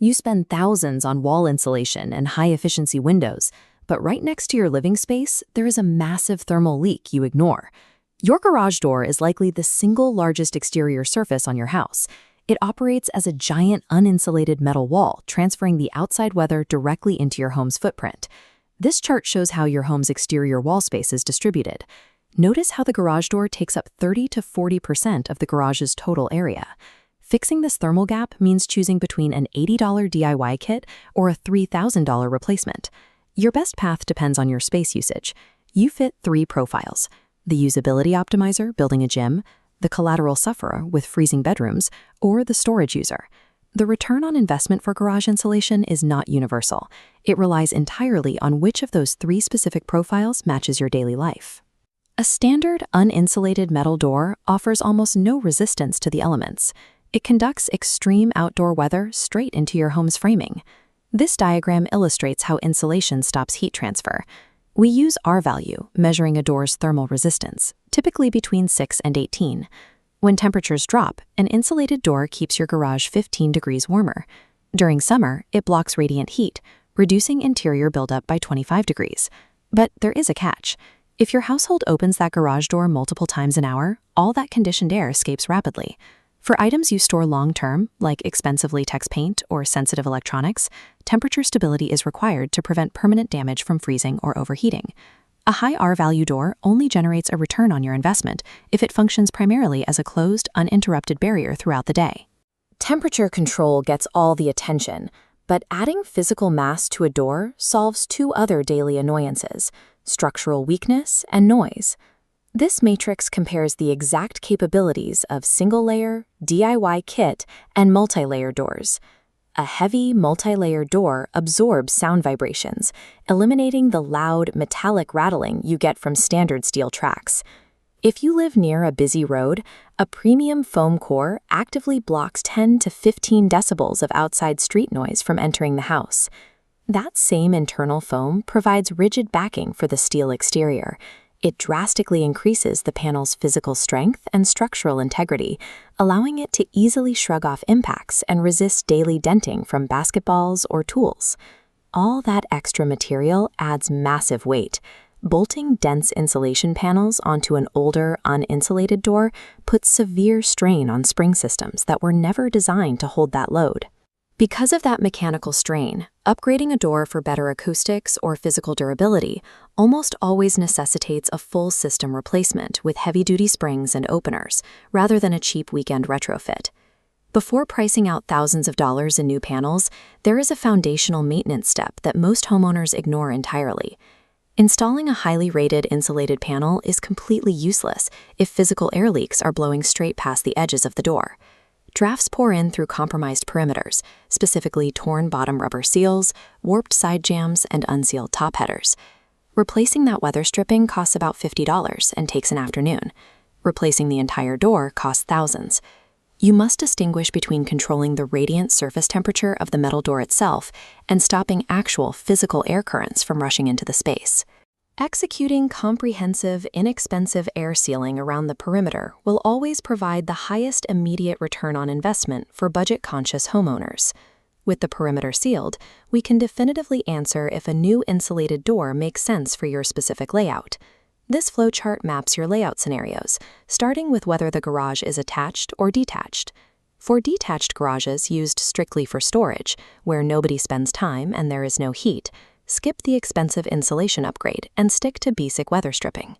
You spend thousands on wall insulation and high-efficiency windows, but right next to your living space, there is a massive thermal leak you ignore. Your garage door is likely the single largest exterior surface on your house. It operates as a giant uninsulated metal wall, transferring the outside weather directly into your home's footprint. This chart shows how your home's exterior wall space is distributed. Notice how the garage door takes up 30 to 40% of the garage's total area. Fixing this thermal gap means choosing between an $80 DIY kit or a $3,000 replacement. Your best path depends on your space usage. You fit 3 profiles: the usability optimizer building a gym, the collateral sufferer with freezing bedrooms, or the storage user. The return on investment for garage insulation is not universal. It relies entirely on which of those 3 specific profiles matches your daily life. A standard uninsulated metal door offers almost no resistance to the elements. It conducts extreme outdoor weather straight into your home's framing. This diagram illustrates how insulation stops heat transfer. We use R-value, measuring a door's thermal resistance, typically between 6 and 18. When temperatures drop, an insulated door keeps your garage 15 degrees warmer. During summer, it blocks radiant heat, reducing interior buildup by 25 degrees. But there is a catch. If your household opens that garage door multiple times an hour, all that conditioned air escapes rapidly. For items you store long-term, like expensive latex paint or sensitive electronics, temperature stability is required to prevent permanent damage from freezing or overheating. A high R-value door only generates a return on your investment if it functions primarily as a closed, uninterrupted barrier throughout the day. Temperature control gets all the attention, but adding physical mass to a door solves 2 other daily annoyances: structural weakness and noise. This matrix compares the exact capabilities of single-layer, DIY kit, and multi-layer doors. A heavy, multi-layer door absorbs sound vibrations, eliminating the loud, metallic rattling you get from standard steel tracks. If you live near a busy road, a premium foam core actively blocks 10 to 15 decibels of outside street noise from entering the house. That same internal foam provides rigid backing for the steel exterior. It drastically increases the panel's physical strength and structural integrity, allowing it to easily shrug off impacts and resist daily denting from basketballs or tools. All that extra material adds massive weight. Bolting dense insulation panels onto an older, uninsulated door puts severe strain on spring systems that were never designed to hold that load. Because of that mechanical strain, upgrading a door for better acoustics or physical durability almost always necessitates a full system replacement with heavy-duty springs and openers, rather than a cheap weekend retrofit. Before pricing out thousands of dollars in new panels, there is a foundational maintenance step that most homeowners ignore entirely. Installing a highly rated insulated panel is completely useless if physical air leaks are blowing straight past the edges of the door. Drafts pour in through compromised perimeters, specifically torn bottom rubber seals, warped side jambs, and unsealed top headers. Replacing that weather stripping costs about $50 and takes an afternoon. Replacing the entire door costs thousands. You must distinguish between controlling the radiant surface temperature of the metal door itself and stopping actual physical air currents from rushing into the space. Executing comprehensive, inexpensive air sealing around the perimeter will always provide the highest immediate return on investment for budget-conscious homeowners. With the perimeter sealed, we can definitively answer if a new insulated door makes sense for your specific layout. This flowchart maps your layout scenarios, starting with whether the garage is attached or detached. For detached garages used strictly for storage, where nobody spends time and there is no heat, skip the expensive insulation upgrade and stick to basic weather stripping.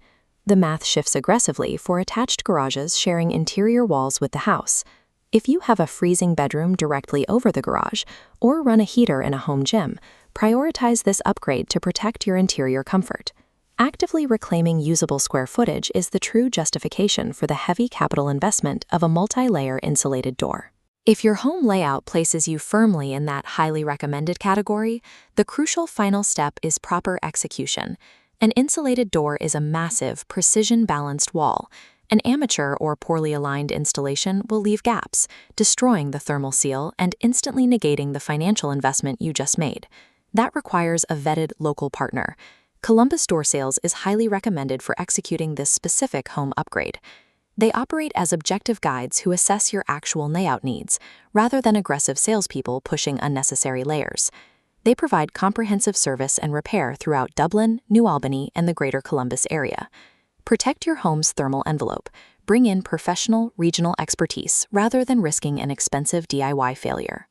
The math shifts aggressively for attached garages sharing interior walls with the house. If you have a freezing bedroom directly over the garage or run a heater in a home gym, prioritize this upgrade to protect your interior comfort. Actively reclaiming usable square footage is the true justification for the heavy capital investment of a multi-layer insulated door. If your home layout places you firmly in that highly recommended category, the crucial final step is proper execution. An insulated door is a massive, precision-balanced wall. An amateur or poorly aligned installation will leave gaps, destroying the thermal seal and instantly negating the financial investment you just made. That requires a vetted local partner. Columbus Door Sales is highly recommended for executing this specific home upgrade. They operate as objective guides who assess your actual layout needs, rather than aggressive salespeople pushing unnecessary layers. They provide comprehensive service and repair throughout Dublin, New Albany, and the Greater Columbus area. Protect your home's thermal envelope. Bring in professional, regional expertise rather than risking an expensive DIY failure.